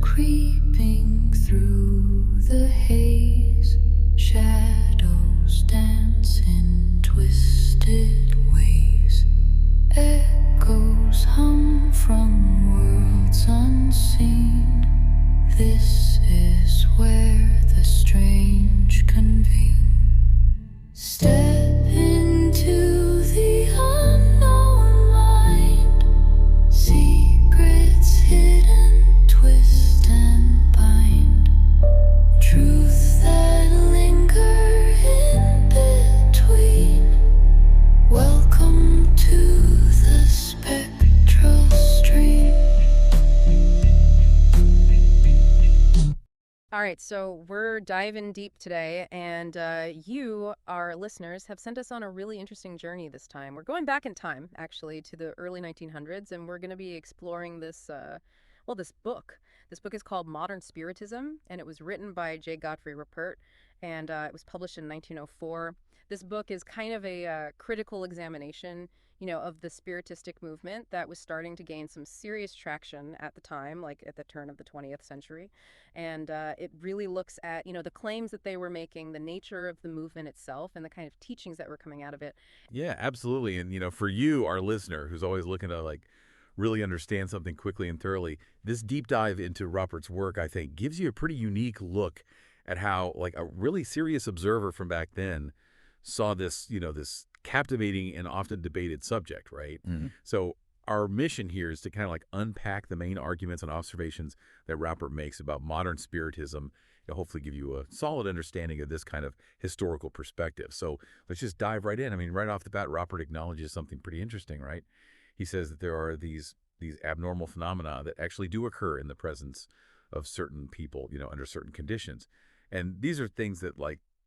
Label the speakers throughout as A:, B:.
A: creeping through the haze, shadows dance in twisted ways, echoes hum from worlds unseen. This is where the strange convene. Step into the unknown mind, secrets hidden, twist and bind, truths that linger in between. Welcome to the spectral stream.
B: All right, so we're diving deep today, and you, our listeners, have sent us on a really interesting journey this time. We're going back in time, actually, to the early 1900s, and we're going to be exploring this, this book. This book is called Modern Spiritism, and it was written by J. Godfrey Rupert, and it was published in 1904. This book is kind of a critical examination, of the spiritistic movement that was starting to gain some serious traction at the time, like at the turn of the 20th century. And it really looks at, the claims that they were making, the nature of the movement itself, and the kind of teachings that were coming out of it.
C: Yeah, absolutely. And, for you, our listener, who's always looking to, really understand something quickly and thoroughly, this deep dive into Rupert's work, I think, gives you a pretty unique look at how, a really serious observer from back then saw this, this captivating and often debated subject, right?
D: Mm-hmm.
C: So our mission here is to kind of unpack the main arguments and observations that Rupert makes about modern spiritism, to hopefully give you a solid understanding of this kind of historical perspective. So let's just dive right in. I mean, right off the bat, Rupert acknowledges something pretty interesting, right? He says that there are these abnormal phenomena that actually do occur in the presence of certain people, under certain conditions. And these are things that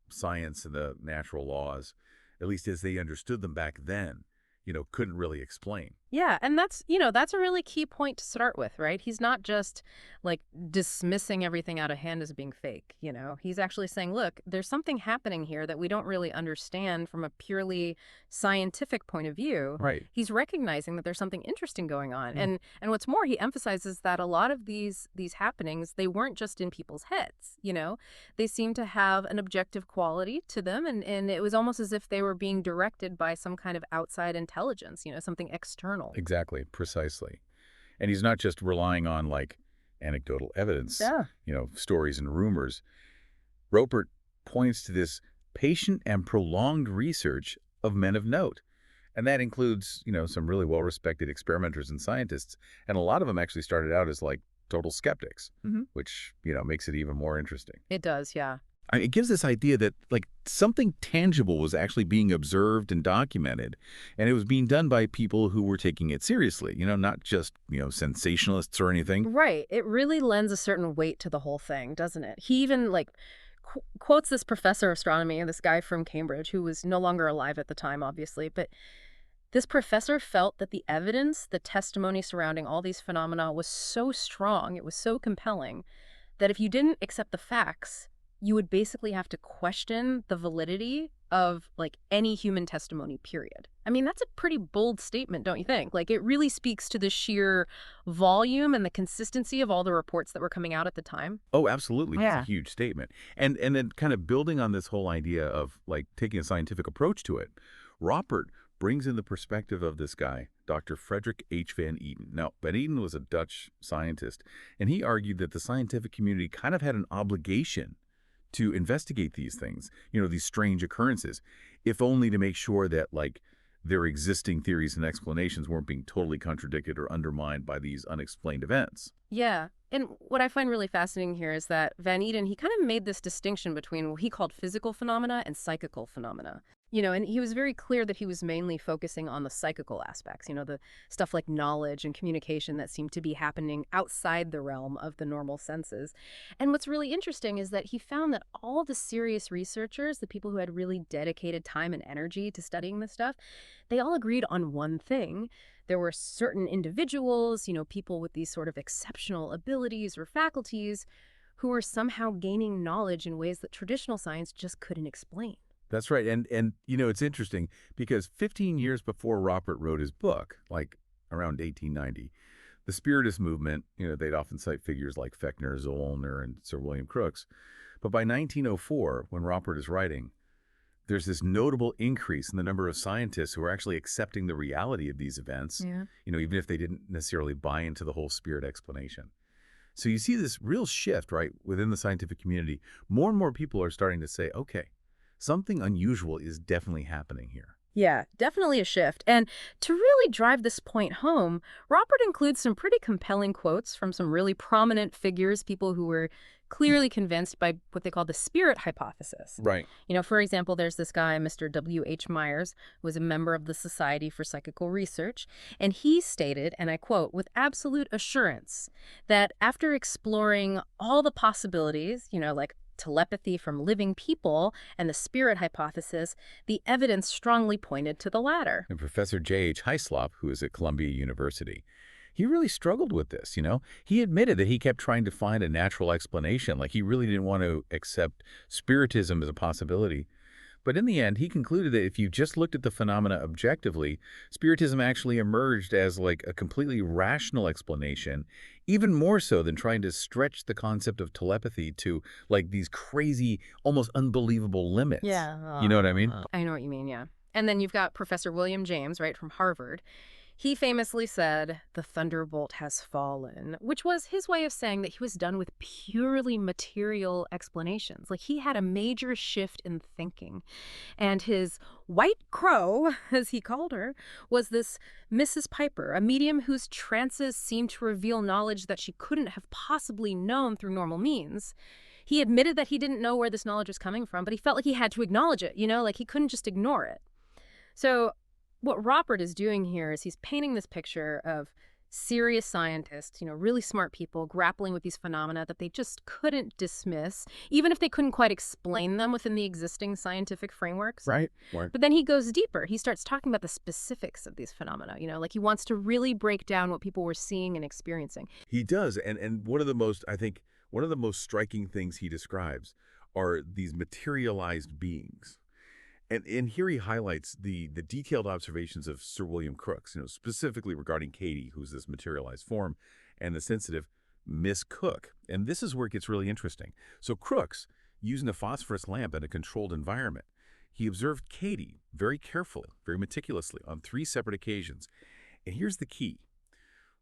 C: science and the natural laws, at least as they understood them back then, couldn't really explain.
B: Yeah, and that's a really key point to start with, right? He's not just dismissing everything out of hand as being fake, He's actually saying, look, there's something happening here that we don't really understand from a purely scientific point of view.
C: Right.
B: He's recognizing that there's something interesting going on. And what's more, he emphasizes that a lot of these happenings, they weren't just in people's heads, They seem to have an objective quality to them, and it was almost as if they were being directed by some kind of outside intelligence, something external.
C: Exactly, precisely. And he's not just relying on anecdotal evidence, stories and rumors. Rupert points to this patient and prolonged research of men of note. And that includes, some really well-respected experimenters and scientists. And a lot of them actually started out as total skeptics, which, makes it even more interesting.
B: It does, yeah.
C: It gives this idea that something tangible was actually being observed and documented, and it was being done by people who were taking it seriously, not just, sensationalists or anything.
B: Right. It really lends a certain weight to the whole thing, doesn't it? He even quotes this professor of astronomy, this guy from Cambridge, who was no longer alive at the time, obviously, but this professor felt that the evidence, the testimony surrounding all these phenomena was so strong, it was so compelling, that if you didn't accept the facts, you would basically have to question the validity of any human testimony, period. I mean, that's a pretty bold statement, don't you think? It really speaks to the sheer volume and the consistency of all the reports that were coming out at the time.
C: Oh, absolutely.
B: Yeah.
C: It's a huge statement. And then kind of building on this whole idea of taking a scientific approach to it, Rupert brings in the perspective of this guy, Dr. Frederick H. Van Eaton. Now, Van Eaton was a Dutch scientist, and he argued that the scientific community kind of had an obligation to investigate these things, these strange occurrences, if only to make sure that their existing theories and explanations weren't being totally contradicted or undermined by these unexplained events.
B: Yeah. And what I find really fascinating here is that Van Eaton, he kind of made this distinction between what he called physical phenomena and psychical phenomena. And he was very clear that he was mainly focusing on the psychical aspects, the stuff like knowledge and communication that seemed to be happening outside the realm of the normal senses. And what's really interesting is that he found that all the serious researchers, the people who had really dedicated time and energy to studying this stuff, they all agreed on one thing. There were certain individuals, people with these sort of exceptional abilities or faculties who were somehow gaining knowledge in ways that traditional science just couldn't explain.
C: That's right. And it's interesting because 15 years before Rupert wrote his book, around 1890, The Spiritist movement, they'd often cite figures like Fechner, Zollner, and Sir William Crookes. But by 1904, when Robert is writing, there's this notable increase in the number of scientists who are actually accepting the reality of these events,
B: Yeah.
C: even if they didn't necessarily buy into the whole spirit explanation. So you see this real shift, right, within the scientific community. More and more people are starting to say, okay, something unusual is definitely happening here.
B: Yeah, definitely a shift. And to really drive this point home, Robert includes some pretty compelling quotes from some really prominent figures, people who were clearly convinced by what they call the spirit hypothesis.
C: Right.
B: For example, there's this guy, Mr. W.H. Myers, who was a member of the Society for Psychical Research, and he stated, and I quote, with absolute assurance, that after exploring all the possibilities, like telepathy from living people and the spirit hypothesis, the evidence strongly pointed to the latter.
C: And Professor J.H. Hyslop, who is at Columbia University, he really struggled with this, He admitted that he kept trying to find a natural explanation, like he really didn't want to accept spiritism as a possibility. But in the end, he concluded that if you just looked at the phenomena objectively, spiritism actually emerged as like a completely rational explanation, even more so than trying to stretch the concept of telepathy to like these crazy, almost unbelievable limits.
B: Yeah.
C: You know what I mean?
B: I know what you mean, yeah. And then you've got Professor William James, right, from Harvard. He famously said, "The thunderbolt has fallen," which was his way of saying that he was done with purely material explanations. Like, he had a major shift in thinking. And his white crow, as he called her, was this Mrs. Piper, a medium whose trances seemed to reveal knowledge that she couldn't have possibly known through normal means. He admitted that he didn't know where this knowledge was coming from, but he felt like he had to acknowledge it, like he couldn't just ignore it. So what Robert is doing here is he's painting this picture of serious scientists, really smart people grappling with these phenomena that they just couldn't dismiss, even if they couldn't quite explain them within the existing scientific frameworks.
C: Right.
B: But then he goes deeper. He starts talking about the specifics of these phenomena, like he wants to really break down what people were seeing and experiencing.
C: He does. And one of the most striking things he describes are these materialized beings. And here he highlights the detailed observations of Sir William Crookes, specifically regarding Katie, who's this materialized form, and the sensitive Miss Cook. And this is where it gets really interesting. So Crookes, using a phosphorus lamp in a controlled environment, he observed Katie very carefully, very meticulously on 3 separate occasions. And here's the key.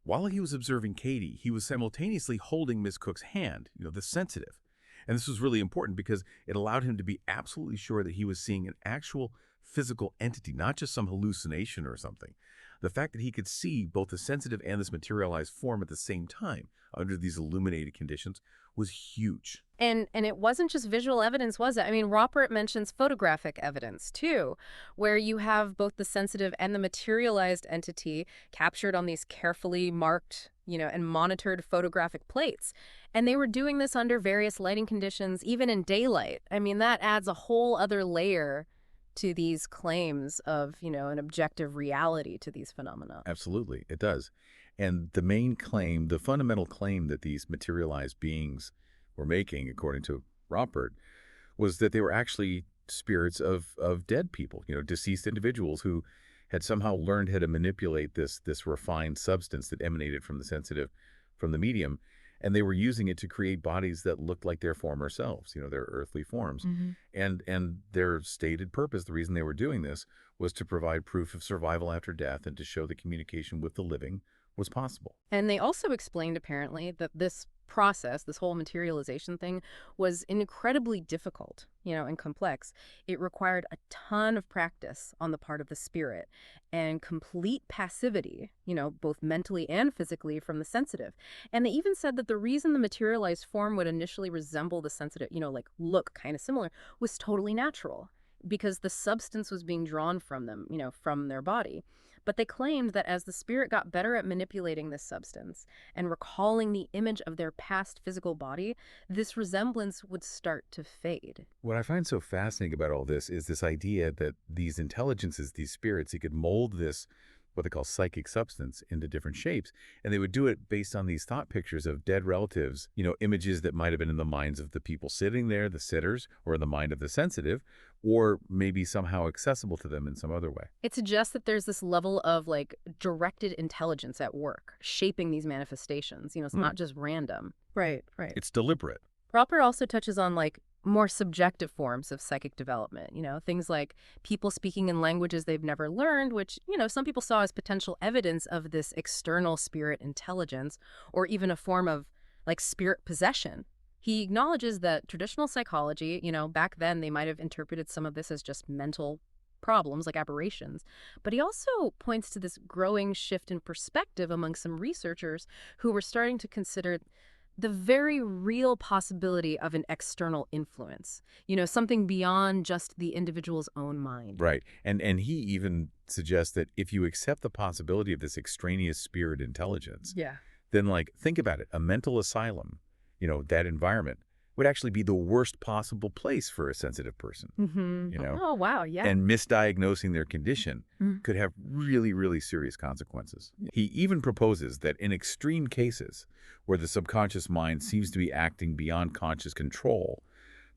C: While he was observing Katie, he was simultaneously holding Miss Cook's hand, the sensitive. And this was really important because it allowed him to be absolutely sure that he was seeing an actual physical entity, not just some hallucination or something. The fact that he could see both the sensitive and this materialized form at the same time under these illuminated conditions was huge.
B: And it wasn't just visual evidence, was it? I mean, Robert mentions photographic evidence, too, where you have both the sensitive and the materialized entity captured on these carefully marked, and monitored photographic plates. And they were doing this under various lighting conditions, even in daylight. I mean, that adds a whole other layer to these claims of, an objective reality to these phenomena.
C: Absolutely, it does. And the main claim, the fundamental claim that these materialized beings were making, according to Robert, was that they were actually spirits of dead people, deceased individuals who had somehow learned how to manipulate this refined substance that emanated from the sensitive, from the medium, and they were using it to create bodies that looked like their former selves, their earthly forms.
B: Mm-hmm.
C: And their stated purpose, the reason they were doing this, was to provide proof of survival after death and to show that communication with the living was possible.
B: And they also explained, apparently, that this process, this whole materialization thing, was incredibly difficult, and complex. It required a ton of practice on the part of the spirit and complete passivity, both mentally and physically from the sensitive. And they even said that the reason the materialized form would initially resemble the sensitive, like look kind of similar, was totally natural because the substance was being drawn from them, from their body. But they claimed that as the spirit got better at manipulating this substance and recalling the image of their past physical body, this resemblance would start to fade.
C: What I find so fascinating about all this is this idea that these intelligences, these spirits, they could mold this, what they call psychic substance, into different shapes. And they would do it based on these thought pictures of dead relatives, images that might have been in the minds of the people sitting there, the sitters, or in the mind of the sensitive, or maybe somehow accessible to them in some other way.
B: It suggests that there's this level of like directed intelligence at work, shaping these manifestations. It's not just random. Right, right.
C: It's deliberate.
B: Proper also touches on like more subjective forms of psychic development, things like people speaking in languages they've never learned, which, some people saw as potential evidence of this external spirit intelligence, or even a form of like spirit possession. He acknowledges that traditional psychology, back then they might have interpreted some of this as just mental problems like aberrations. But he also points to this growing shift in perspective among some researchers who were starting to consider the very real possibility of an external influence, something beyond just the individual's own mind.
C: Right. And he even suggests that if you accept the possibility of this extraneous spirit intelligence,
B: Yeah.
C: then think about it, a mental asylum, that environment would actually be the worst possible place for a sensitive person.
B: Oh, wow. Yeah.
C: And misdiagnosing their condition could have really, really serious consequences. He even proposes that in extreme cases where the subconscious mind seems to be acting beyond conscious control,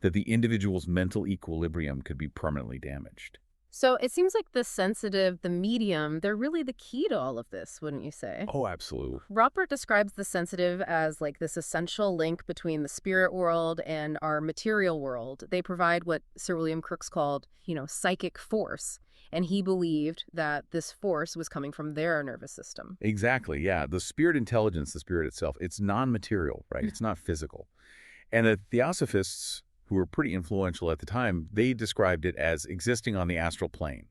C: that the individual's mental equilibrium could be permanently damaged.
B: So it seems like the sensitive, the medium, they're really the key to all of this, wouldn't you say?
C: Oh, absolutely.
B: Robert describes the sensitive as like this essential link between the spirit world and our material world. They provide what Sir William Crookes called, psychic force. And he believed that this force was coming from their nervous system.
C: Exactly, yeah. The spirit intelligence, the spirit itself, it's non-material, right? It's not physical. And the Theosophists, who were pretty influential at the time, they described it as existing on the astral plane.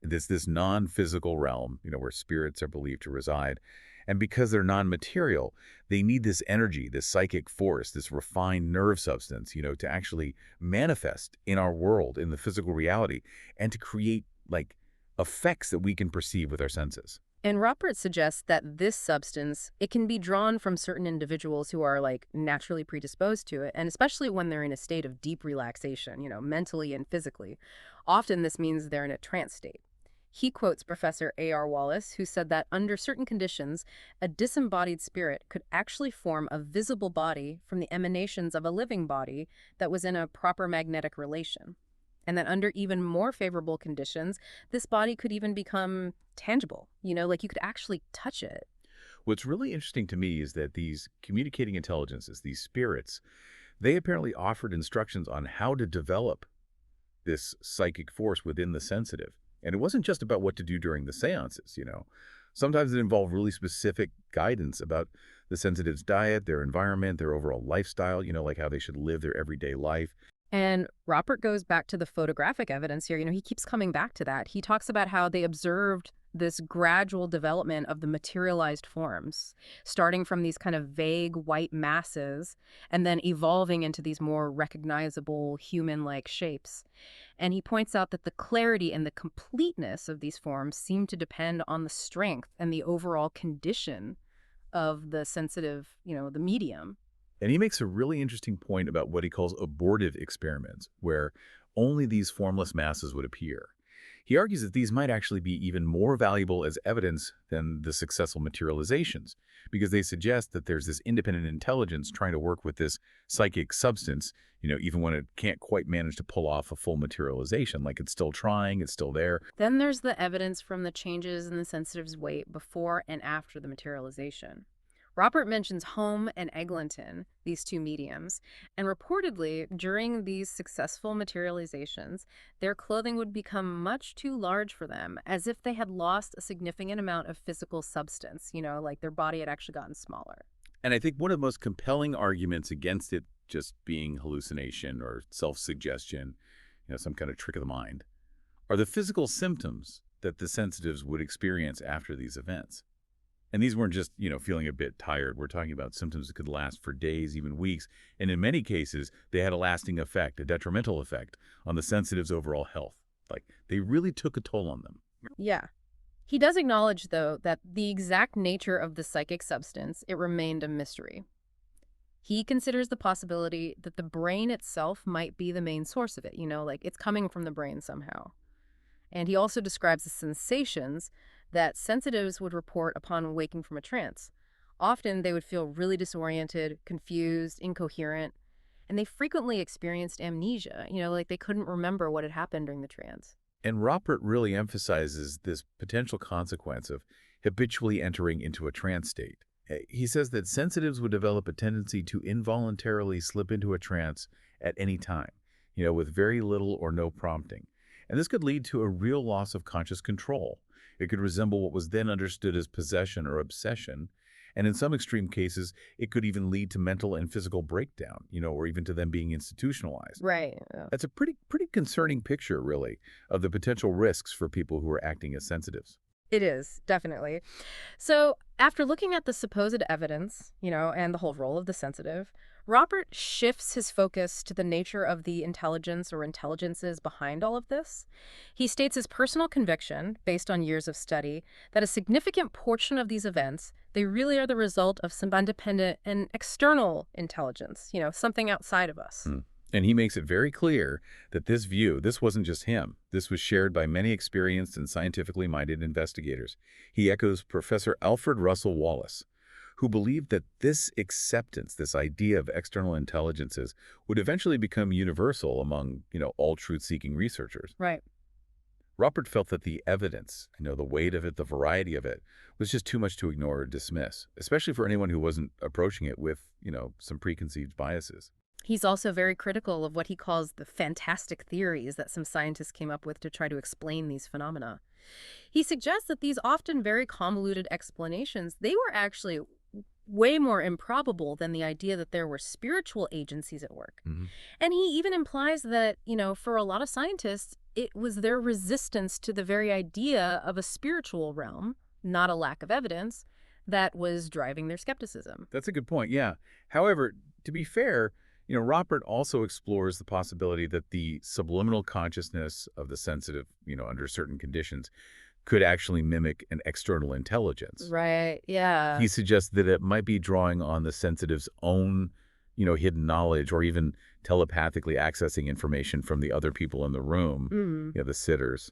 C: This non-physical realm, where spirits are believed to reside. And because they're non-material, they need this energy, this psychic force, this refined nerve substance, to actually manifest in our world, in the physical reality, and to create, effects that we can perceive with our senses.
B: And Robert suggests that this substance, it can be drawn from certain individuals who are naturally predisposed to it, and especially when they're in a state of deep relaxation, mentally and physically. Often this means they're in a trance state. He quotes Professor A.R. Wallace, who said that under certain conditions, a disembodied spirit could actually form a visible body from the emanations of a living body that was in a proper magnetic relation. And that under even more favorable conditions, this body could even become tangible, you could actually touch it.
C: What's really interesting to me is that these communicating intelligences, these spirits, they apparently offered instructions on how to develop this psychic force within the sensitive. And it wasn't just about what to do during the seances, Sometimes it involved really specific guidance about the sensitive's diet, their environment, their overall lifestyle, like how they should live their everyday life.
B: And Robert goes back to the photographic evidence here. He keeps coming back to that. He talks about how they observed this gradual development of the materialized forms, starting from these kind of vague white masses and then evolving into these more recognizable human-like shapes. And he points out that the clarity and the completeness of these forms seem to depend on the strength and the overall condition of the sensitive, the medium.
C: And he makes a really interesting point about what he calls abortive experiments, where only these formless masses would appear. He argues that these might actually be even more valuable as evidence than the successful materializations, because they suggest that there's this independent intelligence trying to work with this psychic substance, even when it can't quite manage to pull off a full materialization. It's still trying, it's still there.
B: Then there's the evidence from the changes in the sensitive's weight before and after the materialization. Robert mentions Home and Eglinton, these two mediums, and reportedly, during these successful materializations, their clothing would become much too large for them, as if they had lost a significant amount of physical substance, like their body had actually gotten smaller.
C: And I think one of the most compelling arguments against it just being hallucination or self-suggestion, some kind of trick of the mind, are the physical symptoms that the sensitives would experience after these events. And these weren't just, feeling a bit tired. We're talking about symptoms that could last for days, even weeks. And in many cases, they had a lasting effect, a detrimental effect on the sensitive's overall health. They really took a toll on them.
B: Yeah. He does acknowledge, though, that the exact nature of the psychic substance, it remained a mystery. He considers the possibility that the brain itself might be the main source of it, it's coming from the brain somehow. And he also describes the sensations that sensitives would report upon waking from a trance. Often they would feel really disoriented, confused, incoherent. And they frequently experienced amnesia, like they couldn't remember what had happened during the trance.
C: And Robert really emphasizes this potential consequence of habitually entering into a trance state. He says that sensitives would develop a tendency to involuntarily slip into a trance at any time, with very little or no prompting. And this could lead to a real loss of conscious control. It could resemble what was then understood as possession or obsession. And in some extreme cases, it could even lead to mental and physical breakdown, or even to them being institutionalized.
B: Right. Yeah.
C: That's a pretty concerning picture, really, of the potential risks for people who are acting as sensitives.
B: It is, definitely. So after looking at the supposed evidence, and the whole role of the sensitive, Robert shifts his focus to the nature of the intelligence or intelligences behind all of this. He states his personal conviction, based on years of study, that a significant portion of these events, they really are the result of some independent and external intelligence, something outside of us.
C: And he makes it very clear that this wasn't just him. This was shared by many experienced and scientifically minded investigators. He echoes Professor Alfred Russel Wallace, who believed that this acceptance, this idea of external intelligences, would eventually become universal among, all truth-seeking researchers.
B: Right.
C: Robert felt that the evidence, the weight of it, the variety of it, was just too much to ignore or dismiss, especially for anyone who wasn't approaching it with, some preconceived biases.
B: He's also very critical of what he calls the fantastic theories that some scientists came up with to try to explain these phenomena. He suggests that these often very convoluted explanations, they were actually way more improbable than the idea that there were spiritual agencies at work. And he even implies that, for a lot of scientists, it was their resistance to the very idea of a spiritual realm, not a lack of evidence, that was driving their skepticism.
C: That's a good point, yeah. However, to be fair, Robert also explores the possibility that the subliminal consciousness of the sensitive, under certain conditions, could actually mimic an external intelligence.
B: Right, yeah.
C: He suggests that it might be drawing on the sensitive's own, hidden knowledge, or even telepathically accessing information from the other people in the room, the sitters.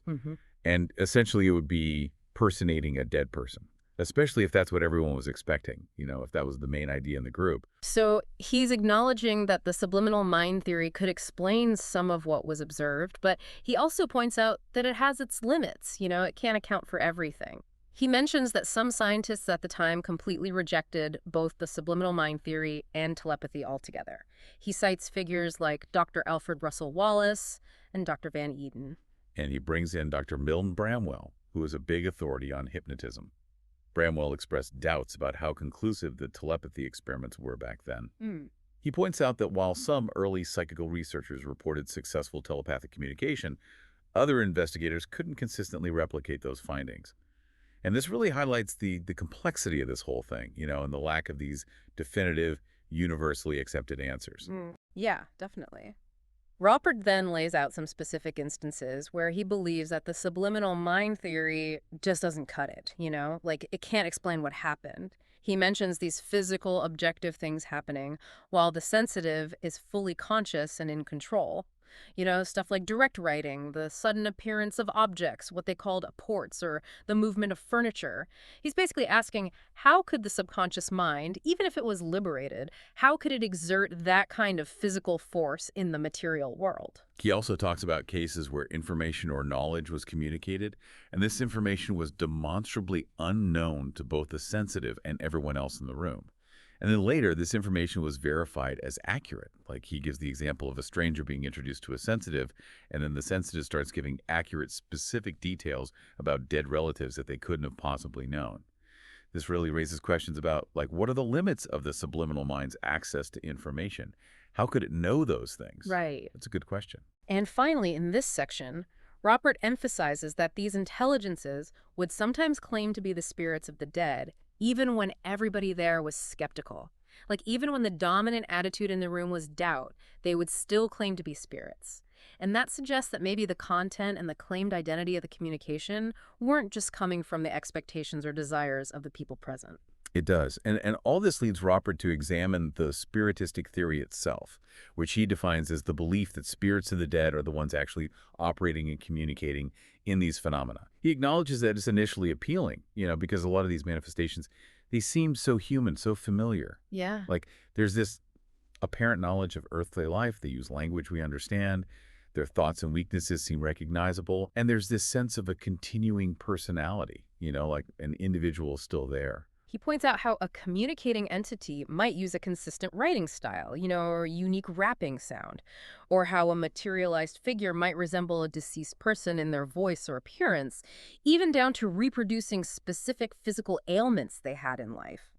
C: And essentially it would be personating a dead person, especially if that's what everyone was expecting, if that was the main idea in the group.
B: So he's acknowledging that the subliminal mind theory could explain some of what was observed, but he also points out that it has its limits. It can't account for everything. He mentions that some scientists at the time completely rejected both the subliminal mind theory and telepathy altogether. He cites figures like Dr. Alfred Russel Wallace and Dr. Van Eden.
C: And he brings in Dr. Milton Bramwell, who is a big authority on hypnotism. Bramwell expressed doubts about how conclusive the telepathy experiments were back then. He points out that while some early psychical researchers reported successful telepathic communication, other investigators couldn't consistently replicate those findings. And this really highlights the complexity of this whole thing, and the lack of these definitive, universally accepted answers.
B: Yeah, definitely. Robert then lays out some specific instances where he believes that the subliminal mind theory just doesn't cut it, like it can't explain what happened. He mentions these physical, objective things happening while the sensitive is fully conscious and in control. Stuff like direct writing, the sudden appearance of objects, what they called apports, or the movement of furniture. He's basically asking, how could the subconscious mind, even if it was liberated, how could it exert that kind of physical force in the material world?
C: He also talks about cases where information or knowledge was communicated, and this information was demonstrably unknown to both the sensitive and everyone else in the room. And then later, this information was verified as accurate. Like he gives the example of a stranger being introduced to a sensitive, and then the sensitive starts giving accurate, specific details about dead relatives that they couldn't have possibly known. This really raises questions about, what are the limits of the subliminal mind's access to information? How could it know those things?
B: Right.
C: That's a good question.
B: And finally, in this section, Robert emphasizes that these intelligences would sometimes claim to be the spirits of the dead, even when everybody there was skeptical. Even when the dominant attitude in the room was doubt, they would still claim to be spirits. And that suggests that maybe the content and the claimed identity of the communication weren't just coming from the expectations or desires of the people present.
C: It does. And all this leads Robert to examine the spiritistic theory itself, which he defines as the belief that spirits of the dead are the ones actually operating and communicating in these phenomena. He acknowledges that it's initially appealing, because a lot of these manifestations, they seem so human, so familiar.
B: Yeah.
C: There's this apparent knowledge of earthly life. They use language we understand. Their thoughts and weaknesses seem recognizable. And there's this sense of a continuing personality, like an individual still there.
B: He points out how a communicating entity might use a consistent writing style, or unique rapping sound, or how a materialized figure might resemble a deceased person in their voice or appearance, even down to reproducing specific physical ailments they had in life.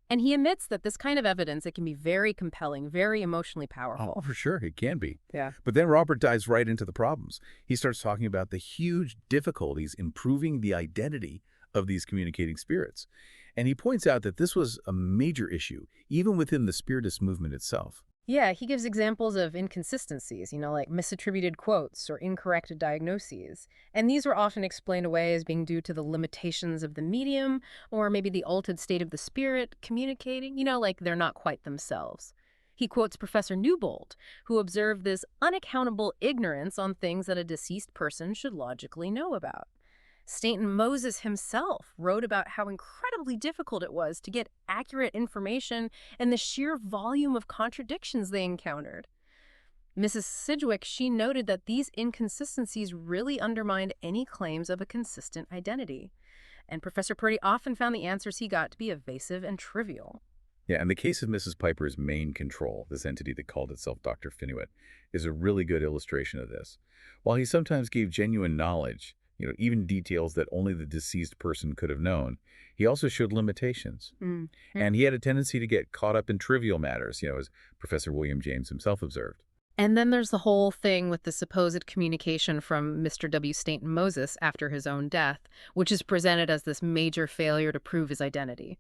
B: And he admits that this kind of evidence, it can be very compelling, very emotionally powerful.
C: Oh, for sure. It can be.
B: Yeah.
C: But then Robert dives right into the problems. He starts talking about the huge difficulties in proving the identity of these communicating spirits. And he points out that this was a major issue, even within the Spiritist movement itself.
B: Yeah, he gives examples of inconsistencies, like misattributed quotes or incorrect diagnoses. And these were often explained away as being due to the limitations of the medium or maybe the altered state of the spirit communicating, like they're not quite themselves. He quotes Professor Newbold, who observed this unaccountable ignorance on things that a deceased person should logically know about. Stanton Moses himself wrote about how incredibly difficult it was to get accurate information and the sheer volume of contradictions they encountered. Mrs. Sidgwick, she noted that these inconsistencies really undermined any claims of a consistent identity. And Professor Purdy often found the answers he got to be evasive and trivial.
C: Yeah, and the case of Mrs. Piper's main control, this entity that called itself Dr. Finuit, is a really good illustration of this. While he sometimes gave genuine knowledge, even details that only the deceased person could have known, he also showed limitations. And he had a tendency to get caught up in trivial matters, as Professor William James himself observed.
B: And then there's the whole thing with the supposed communication from Mr. W. Stanton Moses after his own death, which is presented as this major failure to prove his identity.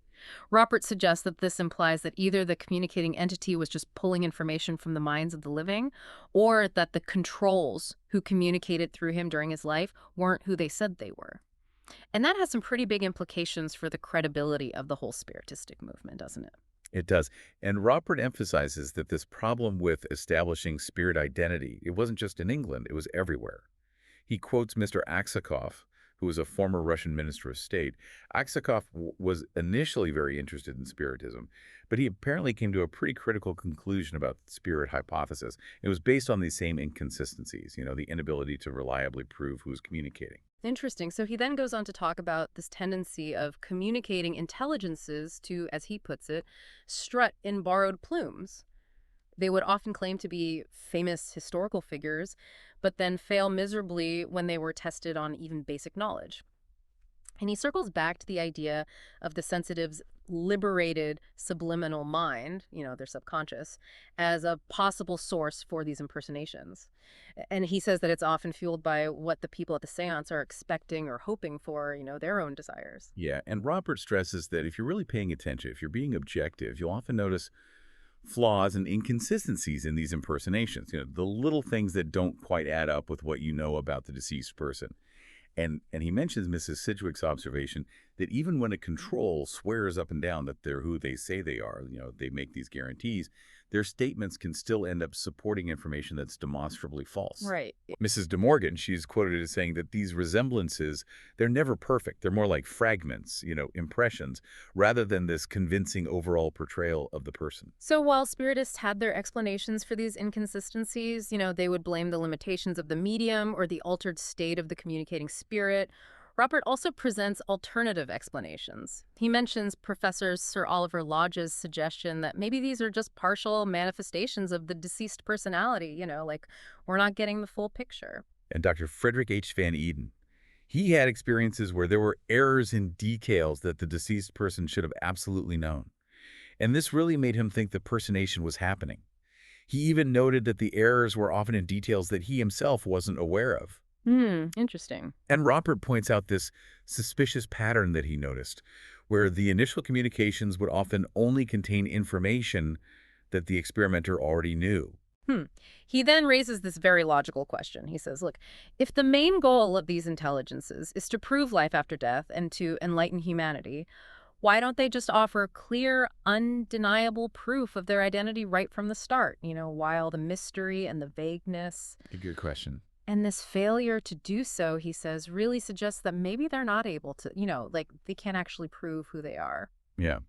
B: Robert suggests that this implies that either the communicating entity was just pulling information from the minds of the living, or that the controls who communicated through him during his life weren't who they said they were. And that has some pretty big implications for the credibility of the whole spiritistic movement, doesn't it?
C: It does. And Robert emphasizes that this problem with establishing spirit identity, it wasn't just in England, it was everywhere. He quotes Mr. Aksakov, who was a former Russian minister of state. Aksakov was initially very interested in Spiritism, but he apparently came to a pretty critical conclusion about the spirit hypothesis. It was based on these same inconsistencies, the inability to reliably prove who's communicating.
B: Interesting. So he then goes on to talk about this tendency of communicating intelligences to, as he puts it, strut in borrowed plumes. They would often claim to be famous historical figures, but then fail miserably when they were tested on even basic knowledge. And he circles back to the idea of the sensitive's liberated subliminal mind, their subconscious, as a possible source for these impersonations. And he says that it's often fueled by what the people at the seance are expecting or hoping for, their own desires.
C: Yeah, and Robert stresses that if you're really paying attention, if you're being objective, you'll often notice flaws and inconsistencies in these impersonations, the little things that don't quite add up with what you know about the deceased person. And he mentions Mrs. Sidgwick's observation that even when a control swears up and down that they're who they say they are, they make these guarantees, their statements can still end up supporting information that's demonstrably false.
B: Right.
C: Mrs. De Morgan, she's quoted as saying that these resemblances, they're never perfect. They're more like fragments, impressions, rather than this convincing overall portrayal of the person.
B: So while spiritists had their explanations for these inconsistencies, they would blame the limitations of the medium or the altered state of the communicating spirit. Robert also presents alternative explanations. He mentions Professor Sir Oliver Lodge's suggestion that maybe these are just partial manifestations of the deceased personality, like we're not getting the full picture.
C: And Dr. Frederick H. Van Eden, he had experiences where there were errors in details that the deceased person should have absolutely known. And this really made him think the personation was happening. He even noted that the errors were often in details that he himself wasn't aware of.
B: Interesting.
C: And Robert points out this suspicious pattern that he noticed, where the initial communications would often only contain information that the experimenter already knew.
B: He then raises this very logical question. He says, look, if the main goal of these intelligences is to prove life after death and to enlighten humanity, why don't they just offer clear, undeniable proof of their identity right from the start, while the mystery and the vagueness?
C: A good question.
B: And this failure to do so, he says, really suggests that maybe they're not able to, they can't actually prove who they are.
C: Yeah.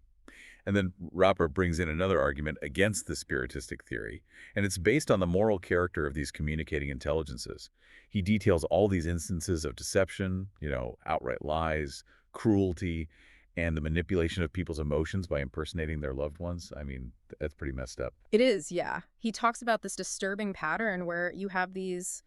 C: And then Roper brings in another argument against the spiritistic theory, and it's based on the moral character of these communicating intelligences. He details all these instances of deception, outright lies, cruelty, and the manipulation of people's emotions by impersonating their loved ones. I mean, that's pretty messed up.
B: It is, yeah. He talks about this disturbing pattern where you have these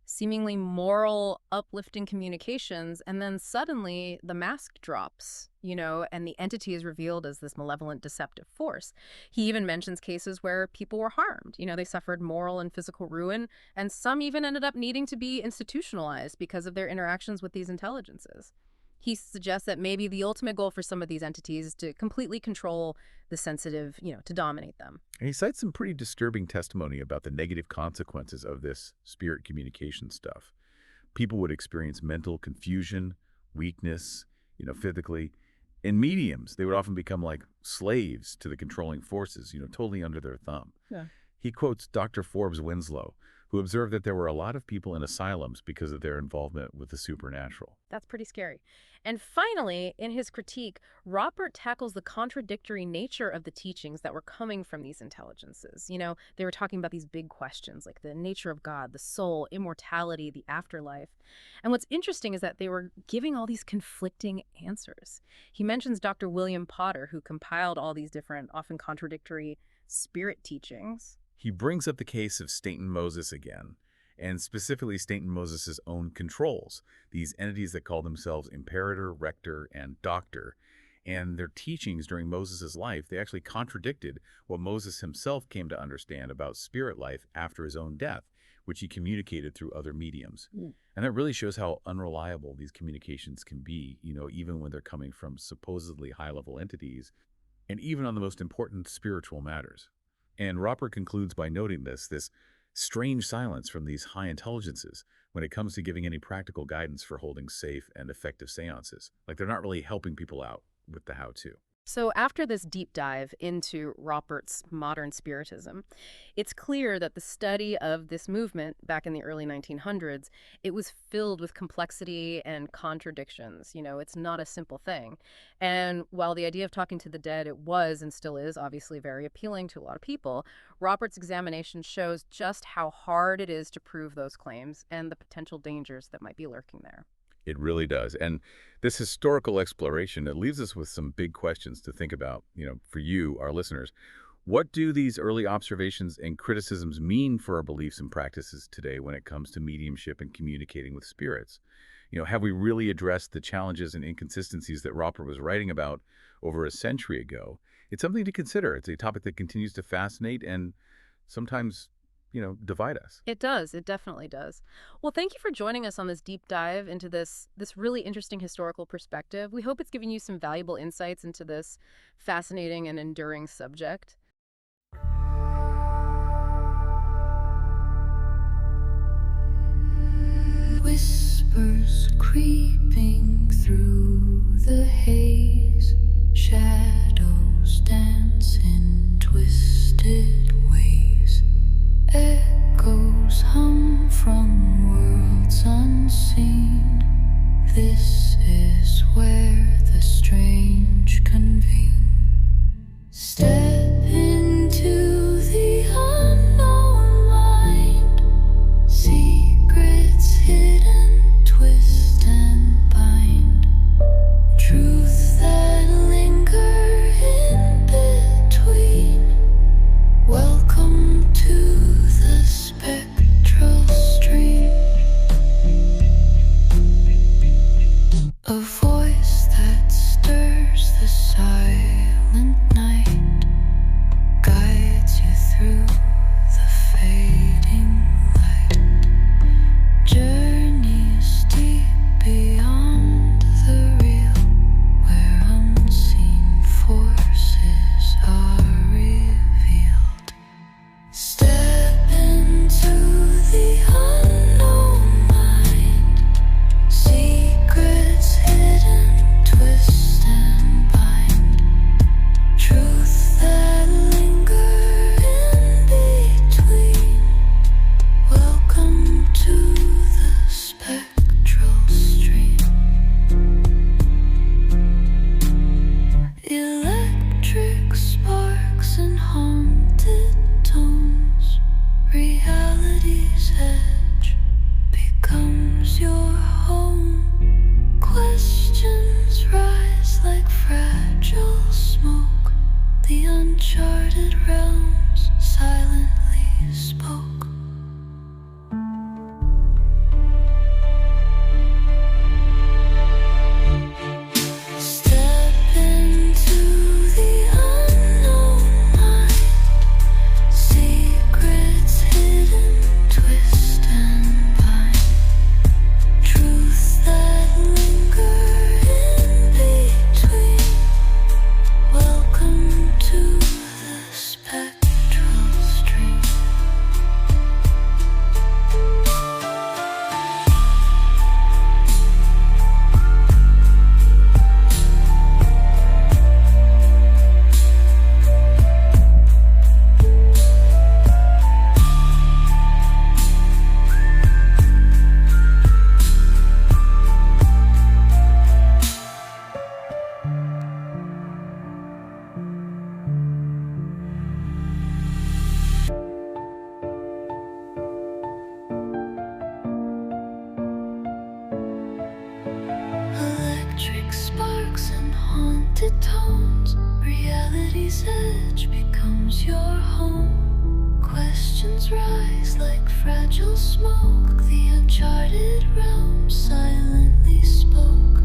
B: seemingly moral, uplifting communications, and then suddenly the mask drops, and the entity is revealed as this malevolent, deceptive force. He even mentions cases where people were harmed. They suffered moral and physical ruin, and some even ended up needing to be institutionalized because of their interactions with these intelligences. He suggests that maybe the ultimate goal for some of these entities is to completely control the sensitive, to dominate them.
C: And he cites some pretty disturbing testimony about the negative consequences of this spirit communication stuff. People would experience mental confusion, weakness, physically. In mediums, they would often become like slaves to the controlling forces, totally under their thumb.
B: Yeah.
C: He quotes Dr. Forbes Winslow, who observed that there were a lot of people in asylums because of their involvement with the supernatural.
B: That's pretty scary. And finally, in his critique, Roper tackles the contradictory nature of the teachings that were coming from these intelligences. They were talking about these big questions like the nature of God, the soul, immortality, the afterlife. And what's interesting is that they were giving all these conflicting answers. He mentions Dr. William Potter, who compiled all these different, often contradictory spirit teachings.
C: He brings up the case of Stainton Moses again, and specifically Stainton Moses' own controls, these entities that call themselves Imperator, Rector, and Doctor. And their teachings during Moses' life, they actually contradicted what Moses himself came to understand about spirit life after his own death, which he communicated through other mediums. And that really shows how unreliable these communications can be, even when they're coming from supposedly high-level entities, and even on the most important spiritual matters. And Roper concludes by noting this strange silence from these high intelligences when it comes to giving any practical guidance for holding safe and effective seances. Like they're not really helping people out with the how-to.
B: So after this deep dive into Ropert's modern spiritism, it's clear that the study of this movement back in the early 1900s, it was filled with complexity and contradictions. It's not a simple thing. And while the idea of talking to the dead, it was and still is obviously very appealing to a lot of people, Ropert's examination shows just how hard it is to prove those claims and the potential dangers that might be lurking there.
C: It really does. And this historical exploration, it leaves us with some big questions to think about, for you, our listeners. What do these early observations and criticisms mean for our beliefs and practices today when it comes to mediumship and communicating with spirits? Have we really addressed the challenges and inconsistencies that Roper was writing about over a century ago? It's something to consider. It's a topic that continues to fascinate and sometimes divide us.
B: It does. It definitely does. Well, thank you for joining us on this deep dive into this really interesting historical perspective. We hope it's given you some valuable insights into this fascinating and enduring subject.
A: Whispers creeping through the haze, shadows dance in twisted ways. Echoes hum from worlds unseen. This is where the strange convene. Step into the unknown mind. Secrets hidden, twist and bind. memory's edge becomes your home. Questions rise like fragile smoke. The uncharted realm silently spoke.